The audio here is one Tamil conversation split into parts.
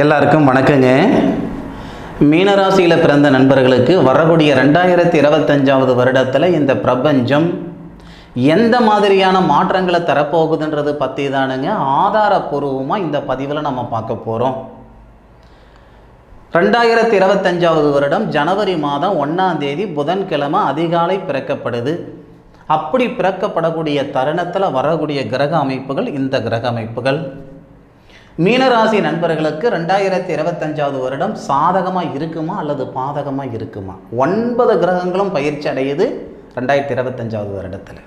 எல்லாருக்கும் வணக்கங்க. மீனராசியில் பிறந்த நண்பர்களுக்கு வரக்கூடிய 2025 வருடத்தில் இந்த பிரபஞ்சம் எந்த மாதிரியான மாற்றங்களை தரப்போகுதுன்றது பற்றி தானுங்க ஆதாரப்பூர்வமாக இந்த பதிவில் நம்ம பார்க்க போகிறோம். 2025 வருடம் ஜனவரி மாதம் 1ஆம் தேதி புதன்கிழமை அதிகாலை பிறக்கப்படுது. அப்படி பிறக்கப்படக்கூடிய தருணத்தில் வரக்கூடிய கிரக அமைப்புகள் இந்த கிரக அமைப்புகள் மீனராசி நண்பர்களுக்கு 2025 வருடம் சாதகமாக இருக்குமா அல்லது பாதகமாக இருக்குமா? 9 கிரகங்களும் பயிற்சி அடையுது 2025 வருடத்தில்.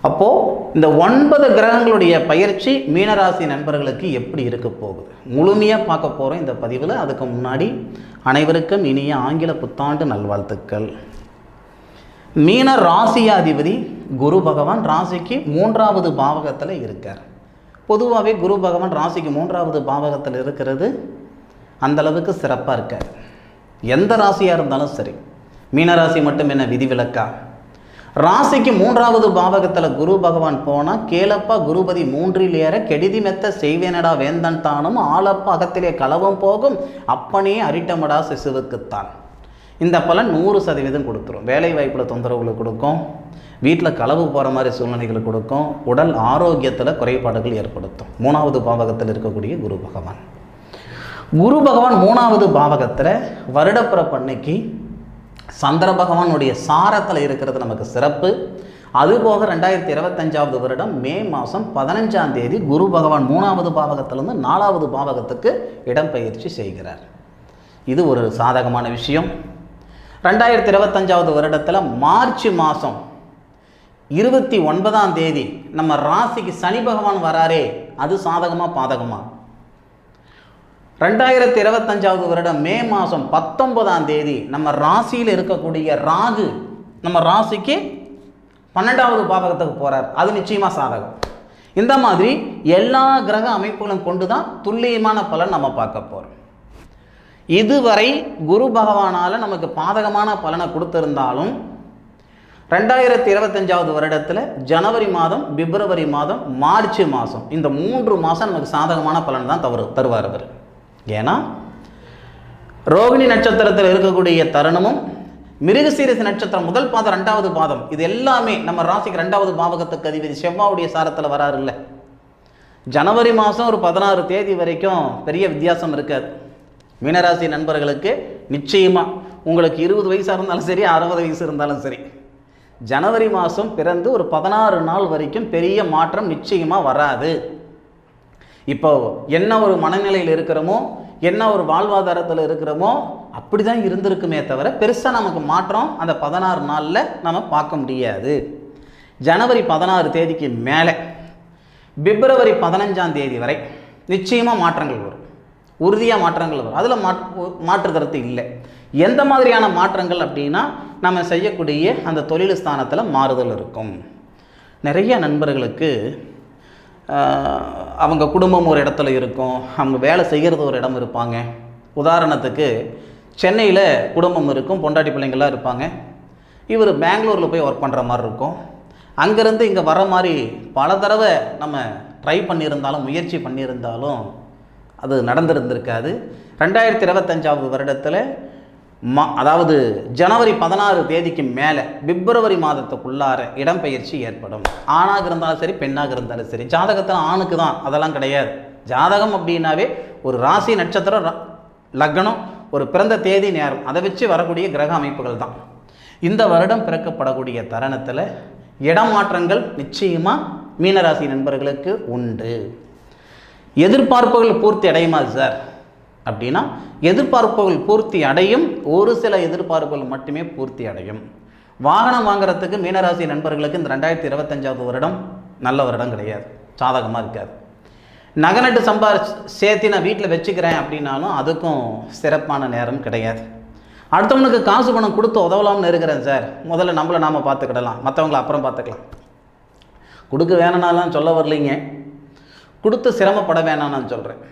அப்போது இந்த 9 கிரகங்களுடைய பயிற்சி மீனராசி நண்பர்களுக்கு எப்படி இருக்க போகுது முழுமையாக பார்க்க போகிறோம் இந்த பதிவில். அதுக்கு முன்னாடி அனைவருக்கும் இனிய ஆங்கில புத்தாண்டு நல்வாழ்த்துக்கள். மீன ராசியாதிபதி குரு பகவான் ராசிக்கு 3வது பாவகத்தில் இருக்கார். பொதுவாகவே குரு பகவான் ராசிக்கு 3வது பாவகத்தில் இருக்கிறது அந்தளவுக்கு சிறப்பாக இருக்கார். எந்த ராசியாக இருந்தாலும் சரி, மீனராசி மட்டும் என்ன விதிவிலக்கா? ராசிக்கு 3வது பாவகத்தில் குரு பகவான் போனால் கேளப்பா குருபதி 3ல் ஏற கெடிதி மெத்த செய்வேனடா வேந்தன் தானும் ஆளப்பா அகத்திலே களவும் போகும் அப்பனே அரிட்டமடா சிசுவுக்குத்தான். இந்த பலன் 100% கொடுத்துரும். வேலை வாய்ப்பில் தொந்தரவுகளை கொடுக்கும், வீட்டில் களவு போகிற மாதிரி சூழ்நிலைகளை கொடுக்கும், உடல் ஆரோக்கியத்தில் குறைபாடுகள் ஏற்படுத்தும். 3வது பாவகத்தில் இருக்கக்கூடிய குரு பகவான் 3வது பாவகத்தில் வருடப்பிறப்பு அன்னைக்கு சந்திர பகவானுடைய சாரத்தில் இருக்கிறது நமக்கு சிறப்பு. அதுபோக 2025 வருடம் மே மாதம் 15ஆம் தேதி குரு பகவான் 3வது பாவகத்திலிருந்து 4வது பாவகத்துக்கு இடம்பெயர்ச்சி செய்கிறார். இது ஒரு சாதகமான விஷயம். 2025 வருடத்தில் மார்ச் மாதம் 29ஆம் தேதி நம்ம ராசிக்கு சனி பகவான் வராரே, அது சாதகமா பாதகமா? 2025 வருடம் மே மாதம் 19ஆம் தேதி நம்ம ராசியில் இருக்கக்கூடிய ராகு நம்ம ராசிக்கு 12வது பாவகத்துக்கு போகிறார், அது நிச்சயமாக சாதகம். இந்த மாதிரி எல்லா கிரக அமைப்புகளும் கொண்டு தான் துல்லியமான பலன் நம்ம பார்க்க போகிறோம். இதுவரை குரு பகவானால் நமக்கு பாதகமான பலனை கொடுத்திருந்தாலும் 2025 வருடத்தில் ஜனவரி மாதம், பிப்ரவரி மாதம், மார்ச் மாதம் இந்த 3 மாதம் நமக்கு சாதகமான பலன் தான் தருவார் அவர். ஏன்னா ரோகிணி நட்சத்திரத்தில் இருக்கக்கூடிய தருணமும் மிருகசீரிஷ நட்சத்திரம் முதல் பாதம் 2வது பாதம் இது எல்லாமே நம்ம ராசிக்கு 2வது பாவகத்துக்கு அதிபதி செவ்வாவுடைய சாரத்தில் வராரு இல்லை. ஜனவரி மாதம் ஒரு 16 தேதி வரைக்கும் பெரிய வித்தியாசம் இருக்காது. மீனராசி நண்பர்களுக்கு நிச்சயமாக உங்களுக்கு 20 வயசாக இருந்தாலும் சரி, 60 வயசு இருந்தாலும் சரி, ஜனவரி மாதம் பிறந்து ஒரு 16 நாள் வரைக்கும் பெரிய மாற்றம் நிச்சயமாக வராது. இப்போ என்ன ஒரு மனநிலையில் இருக்கிறோமோ, என்ன ஒரு வாழ்வாதாரத்தில் இருக்கிறோமோ அப்படி தான் இருந்திருக்குமே தவிர பெருசாக நமக்கு மாற்றம் அந்த 16 நாளில் நம்ம பார்க்க முடியாது. ஜனவரி 16 தேதிக்கு மேலே பிப்ரவரி 15ஆம் தேதி வரை நிச்சயமாக மாற்றங்கள் வரும், உறுதியாக மாற்றங்கள் வரும். அதில் மாற்று கருத்து இல்லை. எந்த மாதிரியான மாற்றங்கள் அப்படின்னா நம்ம செய்யக்கூடிய அந்த தொழில் ஸ்தானத்தில் மாறுதல் இருக்கும். நிறைய நண்பர்களுக்கு அவங்க குடும்பம் ஒரு இடத்துல இருக்கும், அவங்க வேலை செய்கிறது ஒரு இடம் இருப்பாங்க. உதாரணத்துக்கு சென்னையில் குடும்பம் இருக்கும், பொண்டாட்டி பிள்ளைங்களாம் இருப்பாங்க. இவர் பெங்களூரில் போய் ஒர்க் பண்ணுற மாதிரி இருக்கும். அங்கேருந்து இங்கே வர மாதிரி பல தடவை நம்ம ட்ரை பண்ணியிருந்தாலும் முயற்சி பண்ணியிருந்தாலும் அது நடந்திருந்திருக்காது. 2025 வருடத்தில் அதாவது ஜனவரி 16 தேதிக்கு மேலே பிப்ரவரி மாதத்துக்குள்ளார இடம்பெயர்ச்சி ஏற்படும். ஆணாக இருந்தாலும் சரி, பெண்ணாக இருந்தாலும் சரி. ஜாதகத்தில் ஆணுக்கு தான் அதெல்லாம் கிடையாது. ஜாதகம் அப்படின்னாவே ஒரு ராசி, நட்சத்திரம், லக்னம், ஒரு பிறந்த தேதி, நேரம், அதை வச்சு வரக்கூடிய கிரக அமைப்புகள் தான். இந்த வருடம் பிறக்கப்படக்கூடிய தருணத்தில் இடமாற்றங்கள் நிச்சயமாக மீனராசி நண்பர்களுக்கு உண்டு. எதிர்பார்ப்புகள் பூர்த்தி அடையுமா சார் அப்படின்னா, எதிர்பார்ப்புகள் பூர்த்தி அடையும். ஒரு சில எதிர்பார்ப்புகள் மட்டுமே பூர்த்தி அடையும். வாகனம் வாங்குறதுக்கு மீனராசி நண்பர்களுக்கு இந்த 2025 வருடம் நல்ல வருடம் கிடையாது, சாதகமாக இருக்காது. நகநட்டு சேர்த்து நான் வீட்டில் வச்சுக்கிறேன் அப்படின்னாலும் அதுக்கும் சிறப்பான நேரம் கிடையாது. அடுத்தவனுக்கு காசு பணம் கொடுத்து உதவலாம்னு இருக்கிறேன் சார், முதல்ல நம்மளை நாம் பார்த்துக்கிடலாம், மற்றவங்களை அப்புறம் பார்த்துக்கலாம். கொடுக்க வேணாம்னாலாம் சொல்ல வரலைங்க, கொடுத்து சிரமப்பட வேணாம் நான் சொல்கிறேன்.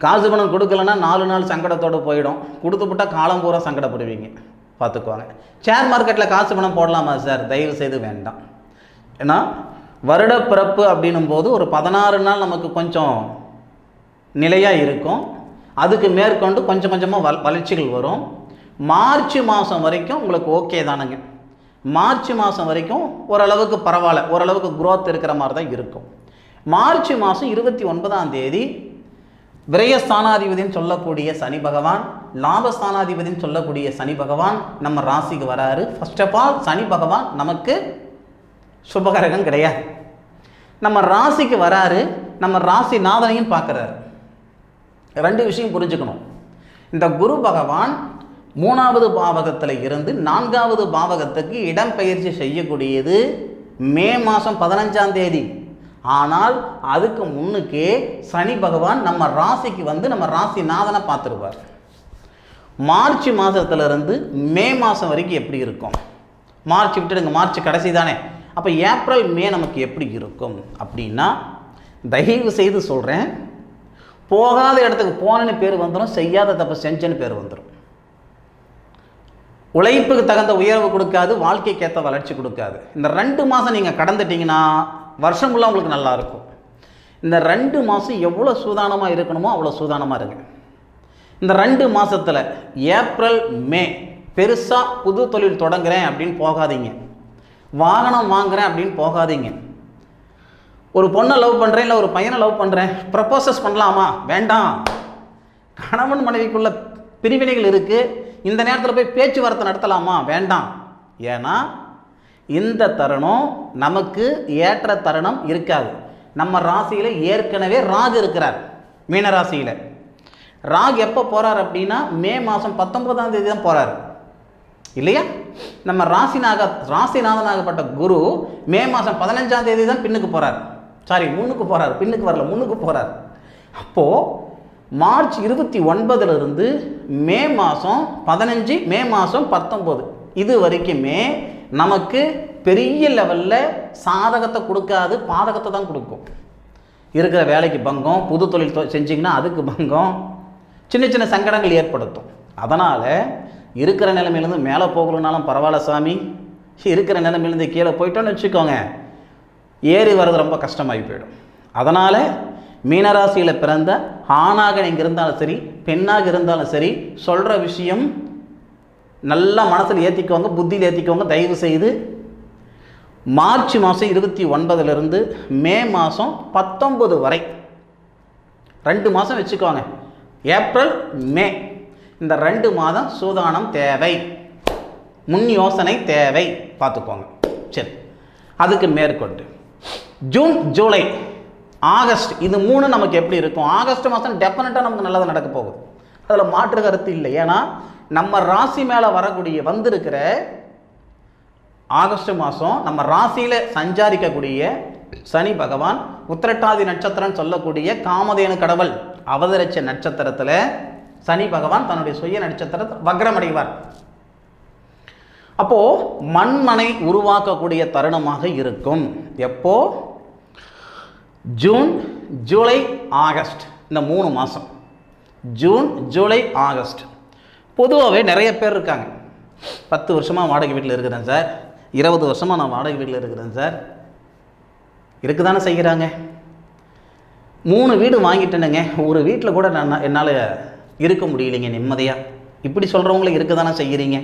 காசு பணம் கொடுக்கலன்னா 4 நாள் சங்கடத்தோடு போயிடும், கொடுத்துப்பட்டால் காலம் பூரா சங்கடப்படுவீங்க, பார்த்துக்குவாங்க. ஷேர் மார்க்கெட்டில் காசு பணம் போடலாமா சார்? தயவு செய்து வேண்டாம். ஏன்னா வருடப்பிறப்பு அப்படின்னும் போது ஒரு 16 நாள் நமக்கு கொஞ்சம் நிலையாக இருக்கும். அதுக்கு மேற்கொண்டு கொஞ்சம் கொஞ்சமாக வளர்ச்சிகள் வரும். மார்ச் மாதம் வரைக்கும் உங்களுக்கு ஓகே தானுங்க. மார்ச் மாதம் வரைக்கும் ஓரளவுக்கு பரவாயில்ல, ஓரளவுக்கு குரோத் இருக்கிற மாதிரி தான் இருக்கும். மார்ச் மாதம் 29ஆம் தேதி விரயஸ்தானாதிபதினு சொல்லக்கூடிய சனி பகவான், லாபஸ்தானாதிபதினு சொல்லக்கூடிய சனி பகவான் நம்ம ராசிக்கு வராரு. ஃபர்ஸ்ட் ஆஃப் ஆல் சனி பகவான் நமக்கு சுபகரகம் கிடையாது. நம்ம ராசிக்கு வராரு, நம்ம ராசி நாதனையும் பார்க்குறாரு. 2 விஷயம் புரிஞ்சுக்கணும். இந்த குரு பகவான் 3வது பாவகத்தில் இருந்து 4வது பாவகத்துக்கு இடம்பெயர்ச்சி செய்யக்கூடியது மே மாதம் 15ஆம் தேதி. ஆனால் அதுக்கு முன்னுக்கே சனி பகவான் நம்ம ராசிக்கு வந்து நம்ம ராசி நாதனை பார்த்துருவார். மார்ச் மாதத்திலிருந்து மே மாதம் வரைக்கும் எப்படி இருக்கும்? மார்ச் விட்டுடுங்க, மார்ச் கடைசி தானே. அப்போ ஏப்ரல் மே நமக்கு எப்படி இருக்கும் அப்படின்னா, தயவு செய்து சொல்கிறேன், போகாத இடத்துக்கு போனேன்னு பேர் வந்துடும், செய்யாத தப்பு செஞ்சேன்னு பேர் வந்துடும். உழைப்புக்கு தகுந்த உயர்வு கொடுக்காது, வாழ்க்கைக்கு ஏற்ற வளர்ச்சி கொடுக்காது. இந்த 2 மாதம் நீங்கள் கடந்துட்டிங்கன்னா வருஷம் ஃபுல்லாக உங்களுக்கு நல்லாயிருக்கும். இந்த 2 மாதம் எவ்வளோ சூதானமாக இருக்கணுமோ அவ்வளோ சூதானமாக இருங்க. இந்த 2 மாதத்தில் ஏப்ரல் மே பெருசாக புது தொழில் தொடங்குறேன் அப்படின்னு போகாதீங்க. வாகனம் வாங்குகிறேன் அப்படின்னு போகாதீங்க. ஒரு பொண்ணை லவ் பண்ணுறேன், இல்லை ஒரு பையனை லவ் பண்ணுறேன், ப்ரப்போசஸ் பண்ணலாமா? வேண்டாம். கணவன் மனைவிக்குள்ள பிரிவினைகள் இருக்குது, இந்த நேரத்தில் போய் பேச்சுவார்த்தை நடத்தலாமா? வேண்டாம். ஏன்னா இந்த தருணம் நமக்கு ஏற்ற தருணம் இருக்காது. நம்ம ராசியில் ஏற்கனவே ராகு இருக்கிறார். மீன ராசியில் ராகு எப்போ போகிறார் அப்படின்னா மே மாதம் 19ஆம் தேதி தான் போகிறார் இல்லையா? நம்ம ராசிநாதனாகப்பட்ட குரு மே மாதம் 15ஆம் தேதி தான் பின்னுக்கு போகிறார். சாரி, முன்னுக்கு போகிறார். பின்னுக்கு வரல, முன்னுக்கு போகிறார். அப்போது மார்ச் 29 மே மாதம் 15, மே மாதம் 19 இது வரைக்குமே நமக்கு பெரிய லெவலில் சாதகத்தை கொடுக்காது, பாதகத்தை தான் கொடுக்கும். இருக்கிற வேலைக்கு பங்கம், புது தொழில் செஞ்சிங்கன்னா அதுக்கு பங்கம், சின்ன சின்ன சங்கடங்கள் ஏற்படுத்தும். அதனால் இருக்கிற நிலைமையிலேருந்து மேலே போகணுன்னாலும் பரவாயில்ல சாமி, இருக்கிற நிலைமையிலேருந்து கீழே போயிட்டோன்னு வச்சுக்கோங்க, ஏறி வர்றது ரொம்ப கஷ்டமாகி போயிடும். அதனால் மீனராசியில் பிறந்த ஆணாக நீங்கள் இருந்தாலும் சரி, பெண்ணாக இருந்தாலும் சரி, சொல்கிற விஷயம் நல்லா மனசில் ஏற்றிக்கோங்க, புத்தியில் ஏற்றிக்கோங்க. தயவு செய்து மார்ச் மாதம் 29 மே மாதம் 19 வரை 2 மாதம் வச்சுக்கோங்க. ஏப்ரல் மே இந்த 2 மாதம் சூதானம் தேவை, முன் யோசனை தேவை, பார்த்துக்கோங்க. சரி, அதுக்கு மேற்கொண்டு ஜூன், ஜூலை, ஆகஸ்ட் இது 3 நமக்கு எப்படி இருக்கும்? ஆகஸ்ட் மாதம் டெஃபினட்டாக நமக்கு நல்லதாக நடக்க போகுது, அதில் மாற்று கருத்து இல்லை. ஏன்னா நம்ம ராசி மேலே வரக்கூடிய வந்திருக்கிற ஆகஸ்ட் மாதம் நம்ம ராசியில் சஞ்சாரிக்கக்கூடிய சனி பகவான் உத்திரட்டாதி நட்சத்திரம் சொல்லக்கூடிய காமதேனு கடவுள் அவதரிச்ச நட்சத்திரத்தில் சனி பகவான் தன்னுடைய சுய நட்சத்திரத்தை வக்ரமடைவார். அப்போது மண்மனை உருவாக்கக்கூடிய தருணமாக இருக்கும். எப்போ? ஜூன், ஜூலை, ஆகஸ்ட் இந்த 3 மாதம். June, July, August. பொதுவாகவே நிறைய பேர் இருக்காங்க, 10 வருஷமாக வாடகை வீட்டில் இருக்கிறேன் சார், 20 வருஷமாக நான் வாடகை வீட்டில் இருக்கிறேன் சார். இருக்குதானே செய்கிறாங்க. 3 வீடு வாங்கிட்டேனுங்க, ஒரு வீட்டில் கூட என்னால் இருக்க முடியலைங்க நிம்மதியாக, இப்படி சொல்கிறவங்களும் இருக்க தானே செய்கிறீங்க.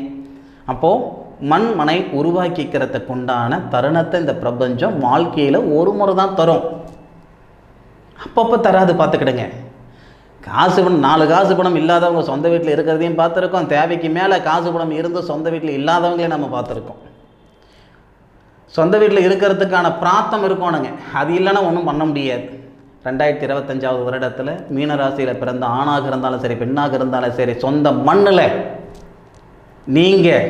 அப்போது மண்மனை உருவாக்கிக்கிறதுக்கு உண்டான தருணத்தை இந்த பிரபஞ்சம் வாழ்க்கையில் ஒரு முறை தான் தரும், அப்பப்போ தராது. பார்த்துக்கிடுங்க. காசு பணம் 4 காசு பணம் இல்லாதவங்க சொந்த வீட்டில் இருக்கிறதையும் பார்த்துருக்கோம், தேவைக்கு மேலே காசு பணம் இருந்து சொந்த வீட்டில் இல்லாதவங்களையும் நம்ம பார்த்துருக்கோம். சொந்த வீட்டில் இருக்கிறதுக்கான பிரார்த்தம் இருக்கணுங்க, அது இல்லைன்னா ஒன்றும் பண்ண முடியாது. 2025 வருடத்தில் மீனராசியில் பிறந்த ஆணாக இருந்தாலும் சரி, பெண்ணாக இருந்தாலும் சரி, சொந்த மண்ணில் நீங்கள்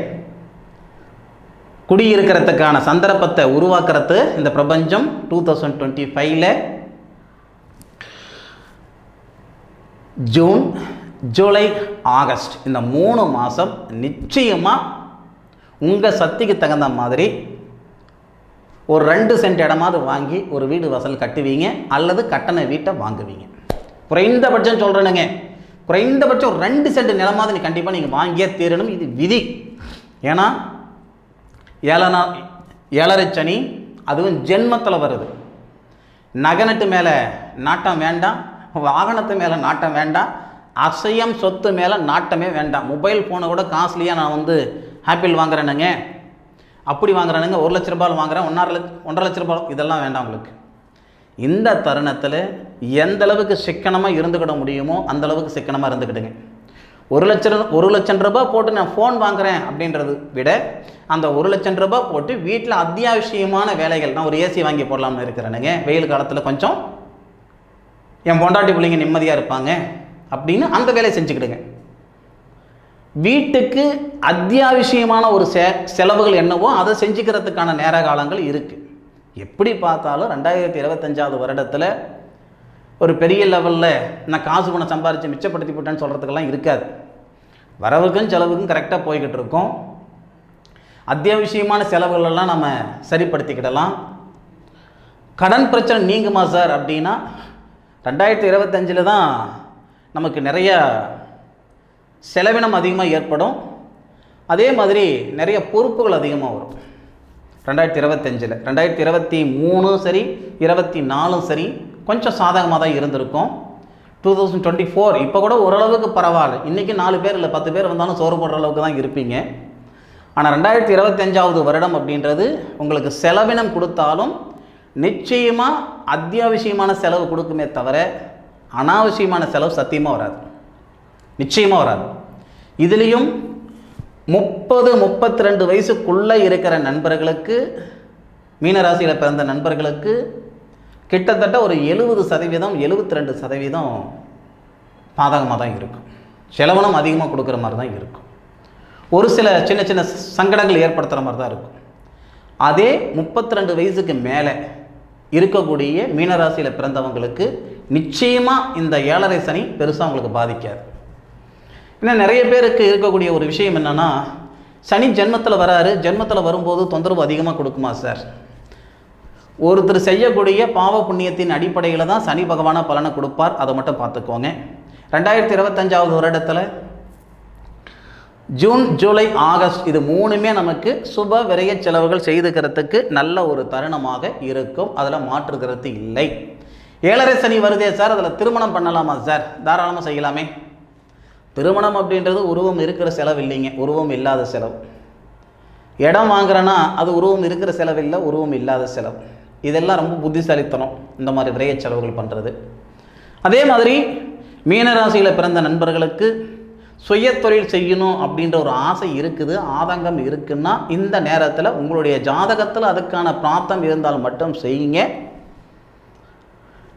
குடியிருக்கிறதுக்கான சந்தர்ப்பத்தை உருவாக்குறது இந்த பிரபஞ்சம் 2025 ஜூன், ஜூலை, ஆகஸ்ட் இந்த 3 மாதம் நிச்சயமாக உங்கள் சக்திக்கு தகுந்த மாதிரி ஒரு 2 சென்ட் இடமாவது வாங்கி ஒரு வீடு வாசல் கட்டுவீங்க, அல்லது கட்டண வீட்டை வாங்குவீங்க. குறைந்தபட்சம் சொல்கிறேனுங்க, குறைந்தபட்சம் ஒரு 2 சென்ட் நிலமாவது கண்டிப்பாக நீங்கள் வாங்கியே தீரணும். இது விதி. ஏன்னா 7 சனி, அதுவும் ஜென்மத்தில் வருது. நகை நட்டு மேலே நாட்டம் வேண்டாம், வாகனத்து மேலே நாட்டம் வேண்டாம், அசையம் சொத்து மேலே நாட்டமே வேண்டாம். மொபைல் ஃபோனை கூட காஸ்ட்லியாக நான் வந்து ஆப்பிள் வாங்குறேனுங்க, அப்படி வாங்குறானுங்க, 1 லட்ச ரூபாய் வாங்குறேன், 1.5 லட்ச ரூபாய், இதெல்லாம் வேண்டாம் உங்களுக்கு. இந்த தருணத்தில் எந்த அளவுக்கு சிக்கனமாக இருந்துக்கிட முடியுமோ அந்த அளவுக்கு சிக்கனமாக இருந்துக்கிடுங்க. 1 லட்சம் ரூபாய் போட்டு நான் ஃபோன் வாங்குறேன் அப்படின்றது விட அந்த 1 லட்சம் ரூபாய் போட்டு வீட்டில் அத்தியாவசியமான வேலைகள், நான் ஒரு ஏசி வாங்கி போடலாம்னு இருக்கிறேனுங்க, வெயில் காலத்தில் கொஞ்சம் என் பொண்டாட்டி பிள்ளைங்க நிம்மதியாக இருப்பாங்க அப்படின்னு அந்த வேலையை செஞ்சுக்கிடுங்க. வீட்டுக்கு அத்தியாவசியமான ஒரு செலவுகள் என்னவோ அதை செஞ்சுக்கிறதுக்கான நேர காலங்கள் இருக்குது. எப்படி பார்த்தாலும் 2025 வருடத்தில் ஒரு பெரிய லெவலில் நான் காசு பணம் சம்பாரித்து மிச்சப்படுத்தி போட்டேன்னு சொல்கிறதுக்கெல்லாம் இருக்காது. வரவுக்கும் செலவுக்கும் கரெக்டாக போய்கிட்டு இருக்கோம். அத்தியாவசியமான செலவுகளெல்லாம் நம்ம சரிப்படுத்திக்கிடலாம். கடன் பிரச்சனை நீங்குமா சார் அப்படின்னா 2025 தான் நமக்கு நிறைய செலவினம் அதிகமாக ஏற்படும். அதே மாதிரி நிறைய பொறுப்புகள் அதிகமாக வரும் 2025. 2023 சரி, 24 சரி, கொஞ்சம் சாதகமாக தான் இருந்திருக்கும். 2024 இப்போ கூட ஓரளவுக்கு பரவாயில்ல. இன்றைக்கி 4 பேர் இல்லை 10 பேர் வந்தாலும் சோறு போடுற அளவுக்கு தான் இருப்பீங்க. ஆனால் 2025 வருடம் அப்படின்றது உங்களுக்கு செலவினம் கொடுத்தாலும் நிச்சயமாக அத்தியாவசியமான செலவு கொடுக்குமே தவிர அனாவசியமான செலவு சத்தியமாக வராது, நிச்சயமாக வராது. இதுலேயும் 30-32 வயசுக்குள்ளே இருக்கிற நண்பர்களுக்கு, மீனராசியில் பிறந்த நண்பர்களுக்கு கிட்டத்தட்ட ஒரு 70%, 72% பாதகமாக தான் இருக்கும். செலவனம் அதிகமாக கொடுக்குற மாதிரி தான் இருக்கும். ஒரு சில சின்ன சின்ன சங்கடங்கள் ஏற்படுத்துகிற மாதிரி தான் இருக்கும். அதே 32 வயசுக்கு மேலே இருக்கக்கூடிய மீனராசியில் பிறந்தவங்களுக்கு நிச்சயமாக இந்த 7.5 சனி பெருசாக உங்களுக்கு பாதிக்காது. இன்னும் நிறைய பேருக்கு இருக்கக்கூடிய ஒரு விஷயம் என்னென்னா, சனி ஜென்மத்தில் வராரு, ஜென்மத்தில் வரும்போது தொந்தரவு அதிகமாக கொடுக்குமா சார்? ஒருத்தர் செய்யக்கூடிய பாவ புண்ணியத்தின் அடிப்படையில் தான் சனி பகவான பலனை கொடுப்பார். அதை மட்டும் பார்த்துக்கோங்க. 2025 வருடத்தில் ஜூன், ஜூலை, ஆகஸ்ட் இது 3மே நமக்கு சுப விரய செலவுகள் செய்துக்கிறதுக்கு நல்ல ஒரு தருணமாக இருக்கும். அதில் மாற்றுக்கிறது இல்லை. 7.5 சனி வருதே சார், அதில் திருமணம் பண்ணலாமா சார்? தாராளமாக செய்யலாமே. திருமணம் அப்படின்றது உருவம் இருக்கிற செலவு இல்லைங்க, உருவம் இல்லாத செலவு. இடம் வாங்குறேன்னா அது உருவம் இருக்கிற செலவு இல்லை, உருவம் இல்லாத செலவு. இதெல்லாம் ரொம்ப புத்திசாலித்தனம் இந்த மாதிரி விரைய செலவுகள் பண்ணுறது. அதே மாதிரி மீனராசியில் பிறந்த நண்பர்களுக்கு சுய தொழில் செய்யணும் அப்படின்ற ஒரு ஆசை இருக்குது, ஆதங்கம் இருக்குன்னா இந்த நேரத்தில் உங்களுடைய ஜாதகத்தில் அதுக்கான பிராப்தம் இருந்தால் மட்டும் செய்யுங்க.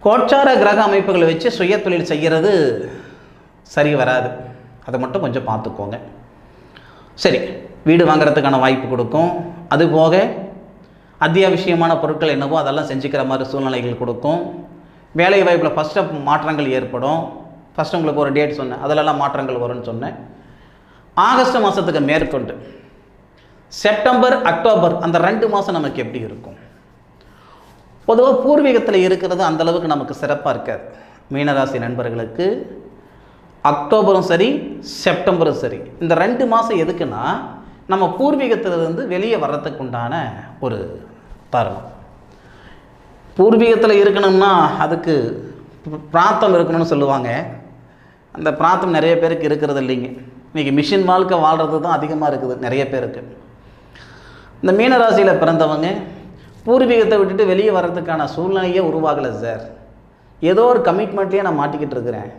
கோச்சார கிரக அமைப்புகளை வச்சு சுய தொழில் செய்கிறது சரி வராது, அதை மட்டும் கொஞ்சம் பார்த்துக்கோங்க. சரி, வீடு வாங்குறதுக்கான வாய்ப்பு கொடுக்கும். அதுபோக அத்தியாவசியமான பொருட்கள் என்னவோ அதெல்லாம் செஞ்சுக்கிற மாதிரி சூழ்நிலைகள் கொடுக்கும். வேலை வாய்ப்பில் ஃபஸ்ட்டு மாற்றங்கள் ஏற்படும். ஃபஸ்ட்டு உங்களுக்கு ஒரு டேட் சொன்னேன், அதிலெல்லாம் மாற்றங்கள் வரும்னு சொன்னேன். ஆகஸ்ட் மாதத்துக்கு மேற்கொண்டு செப்டம்பர், அக்டோபர் அந்த 2 மாதம் நமக்கு எப்படி இருக்கும்? பொதுவாக பூர்வீகத்தில் இருக்கிறது அந்தளவுக்கு நமக்கு சிறப்பாக இருக்காது. மீனராசி நண்பர்களுக்கு அக்டோபரும் சரி, செப்டம்பரும் சரி, இந்த 2 மாதம் எதுக்குன்னா நம்ம பூர்வீகத்திலிருந்து வெளியே வர்றதுக்கு உண்டான ஒரு தருணம். பூர்வீகத்தில் இருக்கணும்னா அதுக்கு பிராத்தம் இருக்கணும்னு சொல்லுவாங்க. அந்த பிராத்தம் நிறைய பேருக்கு இருக்கிறது இல்லைங்க. இன்றைக்கி மிஷின் வாழ்க்கை வாழ்கிறது தான் அதிகமாக இருக்குது நிறைய பேருக்கு. இந்த மீனராசியில் பிறந்தவங்க பூர்வீகத்தை விட்டுட்டு வெளியே வர்றதுக்கான சூழ்நிலையே உருவாகலை சார். ஏதோ ஒரு கமிட்மெண்ட்லேயே நான் மாட்டிக்கிட்டு இருக்கிறேன்.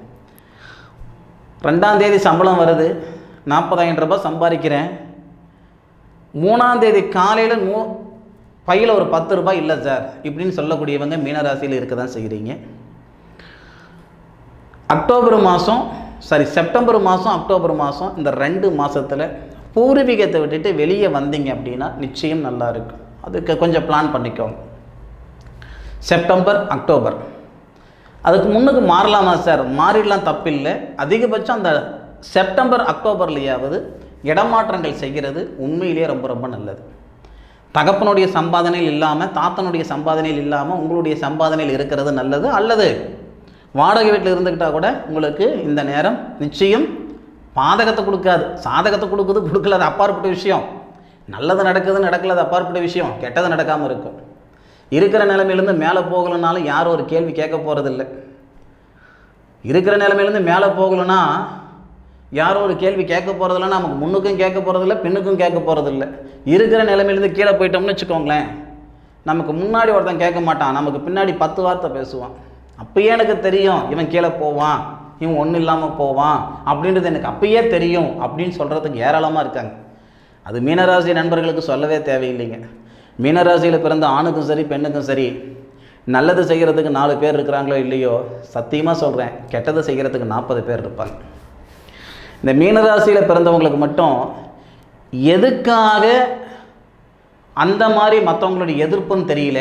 2ஆம் தேதி சம்பளம் வருது, 40,000 ரூபாய் சம்பாதிக்கிறேன். 3ஆம் தேதி காலையில் பையில் ஒரு 10 ரூபாய் இல்லை சார் இப்படின்னு சொல்லக்கூடியவங்க மீனராசியில் இருக்க தான் செய்கிறீங்க. செப்டம்பர் மாதம், அக்டோபர் மாதம் இந்த 2 மாதத்தில் பூர்வீகத்தை விட்டுட்டு வெளியே வந்தீங்க அப்படின்னா நிச்சயம் நல்லா இருக்கும். அதுக்கு கொஞ்சம் பிளான் பண்ணிக்கோங்க. செப்டம்பர், அக்டோபர் அதுக்கு முன்னுக்கு மாறலாமா சார்? மாறிடலாம், தப்பில்லை. அதிகபட்சம் அந்த செப்டம்பர், அக்டோபர்லையாவது இடமாற்றங்கள் செய்கிறது உண்மையிலேயே ரொம்ப ரொம்ப நல்லது. தகப்பனுடைய சம்பாதனையில் இல்லாமல், தாத்தனுடைய சம்பாதனையில் இல்லாமல் உங்களுடைய சம்பாதனையில் இருக்கிறது நல்லது. அல்லது வாடகை வீட்டில் இருந்துக்கிட்டால் கூட உங்களுக்கு இந்த நேரம் நிச்சயம் பாதகத்தை கொடுக்காது, சாதகத்தை கொடுக்குது, கொடுக்கல, அது அப்பாற்பட்ட விஷயம். நல்லது நடக்குது, நடக்கல, அது அப்பாற்பட்ட விஷயம். கெட்டது நடக்காமல் இருக்கும். இருக்கிற நிலைமையிலேருந்து மேலே போகலனாலும் யாரும் ஒரு கேள்வி கேட்க போகிறதில்லை. இருக்கிற நிலைமையிலேருந்து மேலே போகலைன்னா யாரும் ஒரு கேள்வி கேட்க போகிறதில்ல, நமக்கு முன்னுக்கும் கேட்க போகிறதில்ல, பின்னுக்கும் கேட்க போகிறதில்ல. இருக்கிற நிலைமையிலேருந்து கீழே போயிட்டோம்னு வச்சுக்கோங்களேன், நமக்கு முன்னாடி ஒருத்தன் கேட்க மாட்டான், நமக்கு பின்னாடி 10 வார்த்தை பேசுவான். அப்பயே எனக்கு தெரியும் இவன் கீழே போவான், இவன் ஒன்றும் இல்லாமல் போவான் அப்படின்றது எனக்கு அப்பயே தெரியும் அப்படின்னு சொல்கிறதுக்கு ஏராளமாக இருக்காங்க. அது மீனராசி நண்பர்களுக்கு சொல்லவே தேவையில்லைங்க. மீனராசியில் பிறந்த ஆணுக்கும் சரி பெண்ணுக்கும் சரி, நல்லது செய்கிறதுக்கு 4 பேர் இருக்கிறாங்களோ இல்லையோ, சத்தியமாக சொல்கிறேன், கெட்டது செய்கிறதுக்கு 40 பேர் இருப்பாங்க. இந்த மீனராசியில் பிறந்தவங்களுக்கு மட்டும் எதுக்காக அந்த மாதிரி மற்றவங்களுடைய எதிர்ப்புன்னு தெரியல,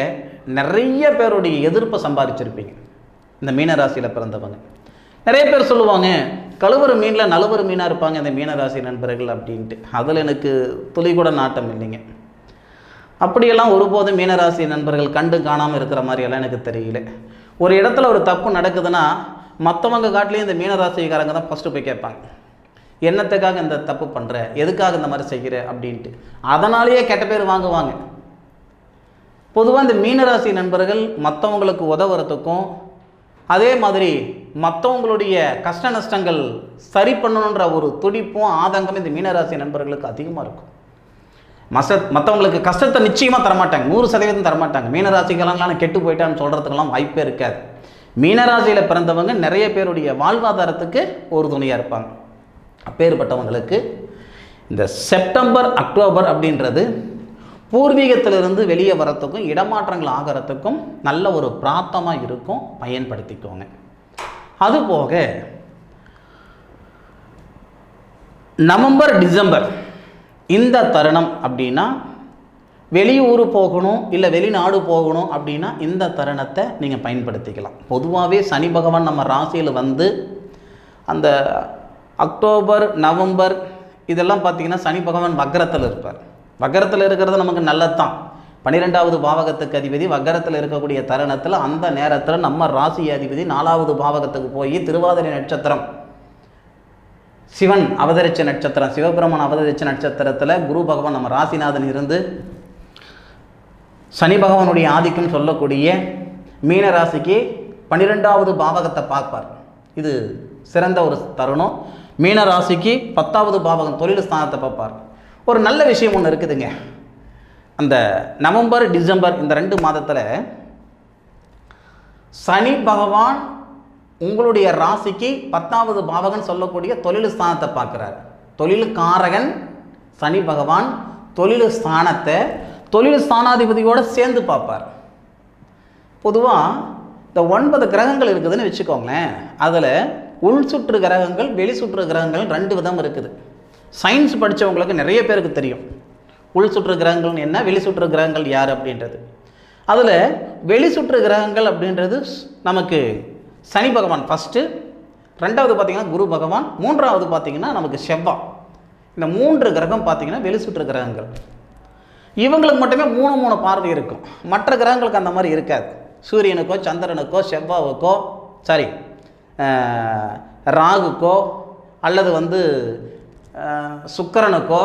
நிறைய பேருடைய எதிர்ப்பை சம்பாதிச்சிருப்பீங்க. இந்த மீனராசியில் பிறந்தவங்க நிறைய பேர் சொல்லுவாங்க, கழுவுற மீனில் நழுவுற மீனாக இருப்பாங்க இந்த மீனராசி நண்பர்கள் அப்படின்ட்டு. அதில் எனக்கு துளி கூட நாட்டம் இல்லைங்க. அப்படியெல்லாம் ஒருபோதும் மீனராசி நண்பர்கள் கண்டு காணாமல் இருக்கிற மாதிரியெல்லாம் எனக்கு தெரியல. ஒரு இடத்துல ஒரு தப்பு நடக்குதுன்னா மற்றவங்க காட்டிலையும் இந்த மீனராசிக்காரங்க தான் ஃபஸ்ட்டு போய் கேட்பாங்க, என்னத்துக்காக இந்த தப்பு பண்ணுற, எதுக்காக இந்த மாதிரி செய்கிற அப்படின்ட்டு. அதனாலேயே கெட்ட பேர் வாங்குவாங்க. பொதுவாக இந்த மீனராசி நண்பர்கள் மற்றவங்களுக்கு உதவுறதுக்கும் அதே மாதிரி மற்றவங்களுடைய கஷ்ட நஷ்டங்கள் சரி பண்ணணுன்ற ஒரு துடிப்பும் ஆதங்கமும் இந்த மீனராசி நண்பர்களுக்கு அதிகமாக இருக்கும். மற்றவங்களுக்கு கஷ்டத்தை நிச்சயமாக தரமாட்டாங்க, 100% தரமாட்டாங்க. மீனராசிகளெல்லாம் கெட்டு போயிட்டான்னு சொல்கிறதுக்கெல்லாம் வாய்ப்பே இருக்காது. மீனராசியில் பிறந்தவங்க நிறைய பேருடைய வாழ்வாதாரத்துக்கு ஒரு துணையாக இருப்பாங்க. அப்பேற்பட்டவங்களுக்கு இந்த செப்டம்பர் அக்டோபர் அப்படின்றது பூர்வீகத்திலிருந்து வெளியே வரத்துக்கும் இடமாற்றங்கள் ஆகிறதுக்கும் நல்ல ஒரு பிரார்த்தமாக இருக்கும், பயன்படுத்திக்கோங்க. அதுபோக நவம்பர் டிசம்பர் இந்த தருணம் அப்படின்னா வெளியூர் போகணும் இல்லை வெளிநாடு போகணும் அப்படின்னா இந்த தருணத்தை நீங்கள் பயன்படுத்திக்கலாம். பொதுவாகவே சனி பகவான் நம்ம ராசியில் வந்து அந்த அக்டோபர் நவம்பர் இதெல்லாம் பார்த்திங்கன்னா சனி பகவான் வக்கரத்தில் இருப்பார். வக்கரத்தில் இருக்கிறது நமக்கு நல்லது தான். 12வது பாவகத்துக்கு அதிபதி வக்கரத்தில் இருக்கக்கூடிய தருணத்தில் அந்த நேரத்தில் நம்ம ராசி அதிபதி 4வது பாவகத்துக்கு போய் திருவாதிரை நட்சத்திரம், சிவன் அவதரிச்ச நட்சத்திரம், சிவபெருமான் அவதரிச்ச நட்சத்திரத்தில் குரு பகவான் நம்ம ராசிநாதன் இருந்து சனி பகவானுடைய ஆதிக்கம் சொல்லக்கூடிய மீன ராசிக்கு 12வது பாவகத்தை பார்ப்பார். இது சிறந்த ஒரு தருணம். மீன ராசிக்கு 10வது பாவகம் தொழில் ஸ்தானத்தை பார்ப்பார். ஒரு நல்ல விஷயம் ஒன்று இருக்குதுங்க. அந்த நவம்பர் டிசம்பர் இந்த 2 மாதத்தில் சனி பகவான் உங்களுடைய ராசிக்கு 10வது பாவகன் சொல்லக்கூடிய தொழில் ஸ்தானத்தை பார்க்குறார். தொழிலுக்காரகன் சனி பகவான் தொழில் ஸ்தானத்தை தொழில் ஸ்தானாதிபதியோடு சேர்ந்து பார்ப்பார். பொதுவாக இந்த 9 கிரகங்கள் இருக்குதுன்னு வச்சுக்கோங்களேன். அதில் உள் சுற்று கிரகங்கள் வெளி சுற்று கிரகங்கள் 2 விதம் இருக்குது. சயின்ஸ் படித்தவங்களுக்கு நிறைய பேருக்கு தெரியும் உள் சுற்று கிரகங்கள் என்ன, வெளி சுற்று கிரகங்கள் யார் அப்படின்றது. அதில் வெளி சுற்று கிரகங்கள் அப்படின்றது நமக்கு சனி பகவான் ஃபஸ்ட்டு, 2வது பார்த்திங்கன்னா குரு பகவான், 3வது பார்த்திங்கன்னா நமக்கு செவ்வாய். இந்த 3 கிரகம் பார்த்திங்கன்னா வெளி சுற்று கிரகங்கள். இவங்களுக்கு மட்டுமே 3 பார்வை இருக்கும். மற்ற கிரகங்களுக்கு அந்த மாதிரி இருக்காது. சூரியனுக்கோ சந்திரனுக்கோ செவ்வாவுக்கோ ராகுக்கோ அல்லது வந்து சுக்கிரனுக்கோ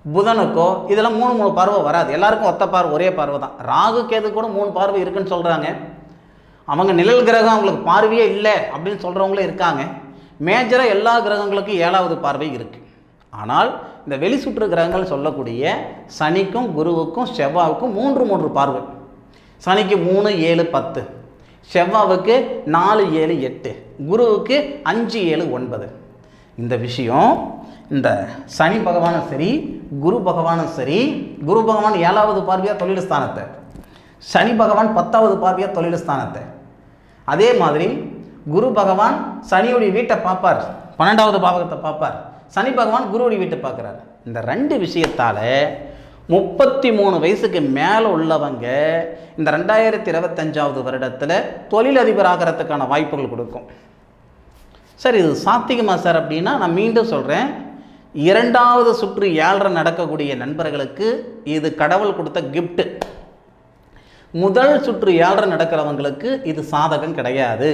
புதனுக்கோ இதெல்லாம் 3 பார்வை வராது. எல்லாருக்கும் ஒத்த பார்வை, ஒரே பார்வை தான். ராகு கேது கூட 3 பார்வை இருக்குன்னு சொல்கிறாங்க. அவங்க நிழல் கிரகம் அவங்களுக்கு பார்வையே இல்லை அப்படின்னு சொல்கிறவங்களே இருக்காங்க. மேஜராக எல்லா கிரகங்களுக்கும் 7வது பார்வை இருக்குது. ஆனால் இந்த வெளி சுற்று கிரகங்கள் சொல்லக்கூடிய சனிக்கும் குருவுக்கும் செவ்வாவுக்கும் 3 பார்வை. சனிக்கு 3, 7, 10, செவ்வாவுக்கு 4, 7, 8, குருவுக்கு 5, 7, 9. இந்த விஷயம் இந்த சனி பகவானும் சரி குரு பகவானும் சரி, குரு பகவான் 7வது பார்வையாக தொழில் ஸ்தானத்தை, சனி பகவான் 10வது பார்வையாக தொழில் ஸ்தானத்தை. அதே மாதிரி குரு பகவான் சனியுடைய வீட்டை பார்ப்பார், 12வது பாவகத்தை பார்ப்பார். சனி பகவான் குருவுடைய வீட்டை பார்க்குறார். இந்த 2 விஷயத்தால் 33 வயசுக்கு மேலே உள்ளவங்க இந்த 2025வது வருடத்தில் தொழிலதிபர் ஆகிறதுக்கான வாய்ப்புகள் கொடுக்கும். சார் இது சாத்தியமா சார் அப்படின்னா நான் மீண்டும் சொல்கிறேன், 2வது சுற்று 7 நடக்கக்கூடிய நண்பர்களுக்கு இது கடவுள் கொடுத்த கிஃப்ட்டு. முதல் சுற்று 7 நடக்கிறவங்களுக்கு இது சாதகம் கிடையாது.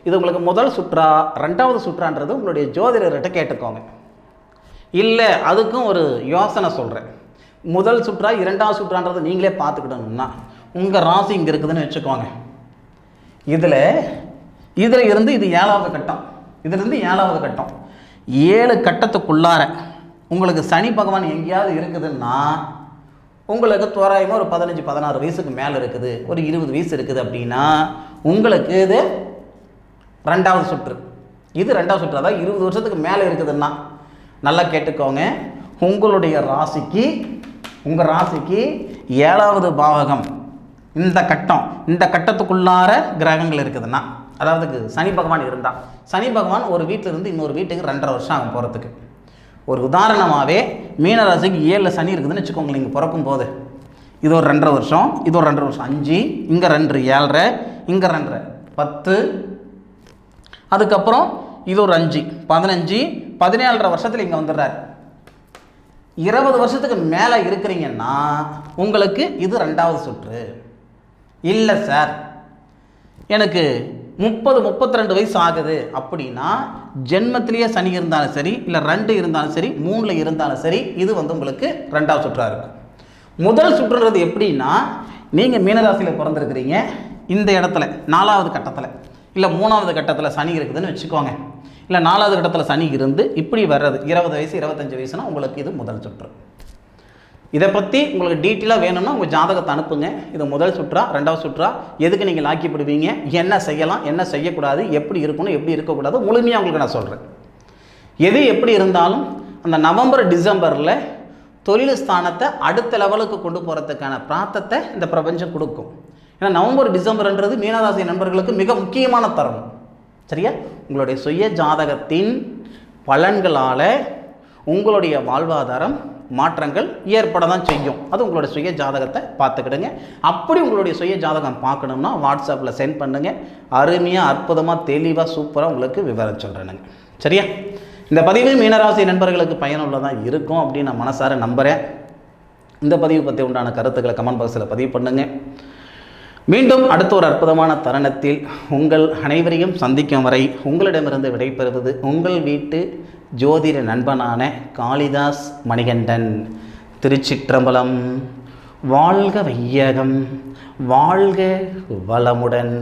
இது உங்களுக்கு முதல் சுற்றா 2வது சுற்றான்றது உங்களுடைய ஜோதிடர்கிட்ட கேட்டுக்கோங்க. இல்லை அதுக்கும் ஒரு யோசனை சொல்கிறேன். முதல் சுற்றா 2வது சுற்றான்றது நீங்களே பார்த்துக்கிட்டோம்னா உங்கள் ராசி இங்கே இருக்குதுன்னு வச்சுக்கோங்க. இதில் இதில் இருந்து இது 7வது கட்டம், இதிலிருந்து 7வது கட்டம். 7 கட்டத்துக்குள்ளார உங்களுக்கு சனி பகவான் எங்கேயாவது இருக்குதுன்னா உங்களுக்கு தோராயமாக ஒரு 15-16 வயசுக்கு மேலே இருக்குது, ஒரு 20 வயசு இருக்குது அப்படின்னா உங்களுக்கு இது 2வது சுற்று. இது 2வது சுற்று, அதாவது 20 வருஷத்துக்கு மேலே இருக்குதுன்னா நல்லா கேட்டுக்கோங்க. உங்களுடைய ராசிக்கு, உங்கள் ராசிக்கு 7வது பாவகம் இந்த கட்டம், இந்த கட்டத்துக்குள்ளார கிரகங்கள் இருக்குதுன்னா, அதாவது சனி பகவான் இருந்தால், சனி பகவான் ஒரு வீட்டிலிருந்து இன்னொரு வீட்டுக்கு 2.5 வருஷம் ஆகும் போகிறதுக்கு. ஒரு உதாரணமாகவே மீனராசிக்கு 7 சனி இருக்குதுன்னு வச்சுக்கோங்க. நீங்கள் பிறக்கும் போது இது ஒரு 2.5 வருஷம், இது ஒரு 2.5 வருஷம், 5, இங்கே 2, 7, இங்கே 2, 10, அதுக்கப்புறம் இது ஒரு 5, 15, 17.5 வருஷத்தில் இங்கே வந்துடுறாரு. 20 வருஷத்துக்கு மேலே இருக்கிறீங்கன்னா உங்களுக்கு இது 2வது சுற்று. இல்லை சார் எனக்கு 30-32 வயசு ஆகுது அப்படின்னா ஜென்மத்திலேயே சனி இருந்தாலும் சரி, இல்லை 2 இருந்தாலும் சரி, 3 இருந்தாலும் சரி, இது உங்களுக்கு 2வது சுற்றாக இருக்கும். முதல் சுற்றுன்றது எப்படின்னா, நீங்கள் மீனராசியில் பிறந்திருக்கிறீங்க, இந்த இடத்துல 4வது கட்டத்தில் இல்லை 3வது கட்டத்தில் சனி இருக்குதுன்னு வச்சுக்கோங்க. இல்லை 4வது கட்டத்தில் சனி இருந்து இப்படி வர்றது 20 வயசு 25 வயசுனா உங்களுக்கு இது முதல் சுற்று. இதை பற்றி உங்களுக்கு டீட்டெயிலாக வேணும்னா உங்கள் ஜாதகத்தை அனுப்புங்க. இது முதல் சுற்றா 2வது சுற்றா, எதுக்கு நீங்கள் லாக்கிப்படுவீங்க, என்ன செய்யலாம், என்ன செய்யக்கூடாது, எப்படி இருக்கணும், எப்படி இருக்கக்கூடாது, முழுமையாக உங்களுக்கு நான் சொல்கிறேன். எது எப்படி இருந்தாலும் அந்த நவம்பர் டிசம்பரில் தொழில் ஸ்தானத்தை அடுத்த லெவலுக்கு கொண்டு போகிறதுக்கான பிரார்த்தத்தை இந்த பிரபஞ்சம் கொடுக்கும். ஏன்னா நவம்பர் டிசம்பர்ன்றது மீனராசி நண்பர்களுக்கு மிக முக்கியமான தருணம். சரியா? உங்களுடைய சுய ஜாதகத்தின் பலன்களால் உங்களுடைய வாழ்வாதாரம் மாற்றங்கள் ஏற்பட தான் செய்யும். அது உங்களுடைய சுய ஜாதகத்தை பார்த்துக்கிடுங்க. அப்படி உங்களுடைய சுய ஜாதகம் பார்க்கணும்னா வாட்ஸ்அப்பில் சென்ட் பண்ணுங்கள். அருமையாக, அற்புதமாக, தெளிவாக, சூப்பராக உங்களுக்கு விவரம் சொல்கிறேனுங்க. சரியா? இந்த பதிவு மீனராசி நண்பர்களுக்கு பயனுள்ளதாக இருக்கும் அப்படின்னு நான் மனசார நம்புகிறேன். இந்த பதிவு பற்றி உண்டான கருத்துக்களை கமெண்ட் பாக்ஸில் பதிவு பண்ணுங்கள். மீண்டும் அடுத்த ஒரு அற்புதமான தருணத்தில் உங்கள் அனைவரையும் சந்திக்கும் வரை உங்களிடமிருந்து விடைபெறுவது உங்கள் வீட்டு ஜோதிட நண்பனான காளிதாஸ் மணிகண்டன். திருச்சிற்றம்பலம். வாழ்க வையகம், வாழ்க வளமுடன்.